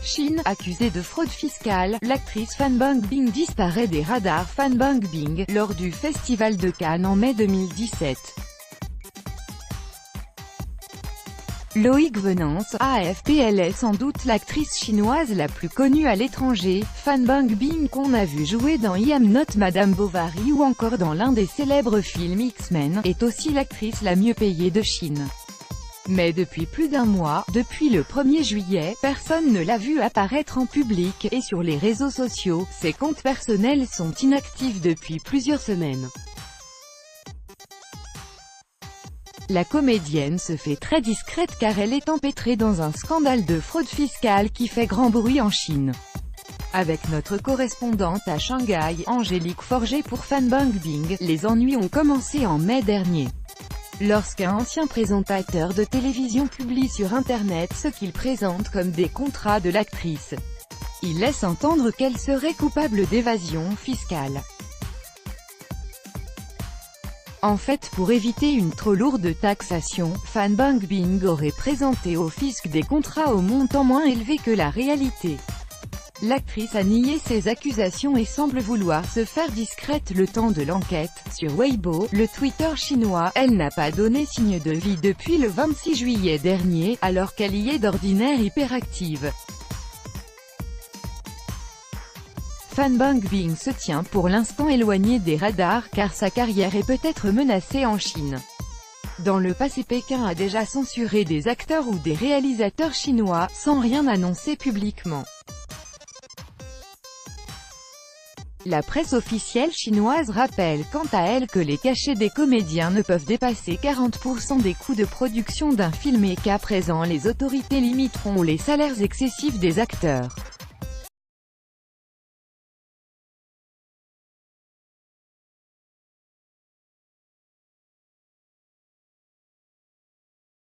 Chine, accusée de fraude fiscale, l'actrice Fan Bingbing disparaît des radars. Fan Bingbing, lors du Festival de Cannes en mai 2017. Loïc Venance, AFP. Elle est sans doute l'actrice chinoise la plus connue à l'étranger. Fan Bingbing, qu'on a vu jouer dans I Am Not Madame Bovary ou encore dans l'un des célèbres films X-Men, est aussi l'actrice la mieux payée de Chine. Mais depuis plus d'un mois, depuis le 1er juillet, personne ne l'a vue apparaître en public, et sur les réseaux sociaux, ses comptes personnels sont inactifs depuis plusieurs semaines. La comédienne se fait très discrète car elle est empêtrée dans un scandale de fraude fiscale qui fait grand bruit en Chine. Avec notre correspondante à Shanghai, Angélique Forget pour Fan Bingbing, les ennuis ont commencé en mai dernier. Lorsqu'un ancien présentateur de télévision publie sur Internet ce qu'il présente comme des contrats de l'actrice, il laisse entendre qu'elle serait coupable d'évasion fiscale. En fait, pour éviter une trop lourde taxation, Fan Bingbing aurait présenté au fisc des contrats au montant moins élevé que la réalité. L'actrice a nié ces accusations et semble vouloir se faire discrète le temps de l'enquête. Sur Weibo, le Twitter chinois, elle n'a pas donné signe de vie depuis le 26 juillet dernier, alors qu'elle y est d'ordinaire hyperactive. Fan Bingbing se tient pour l'instant éloignée des radars car sa carrière est peut-être menacée en Chine. Dans le passé, Pékin a déjà censuré des acteurs ou des réalisateurs chinois, sans rien annoncer publiquement. La presse officielle chinoise rappelle quant à elle que les cachets des comédiens ne peuvent dépasser 40% des coûts de production d'un film et qu'à présent les autorités limiteront les salaires excessifs des acteurs.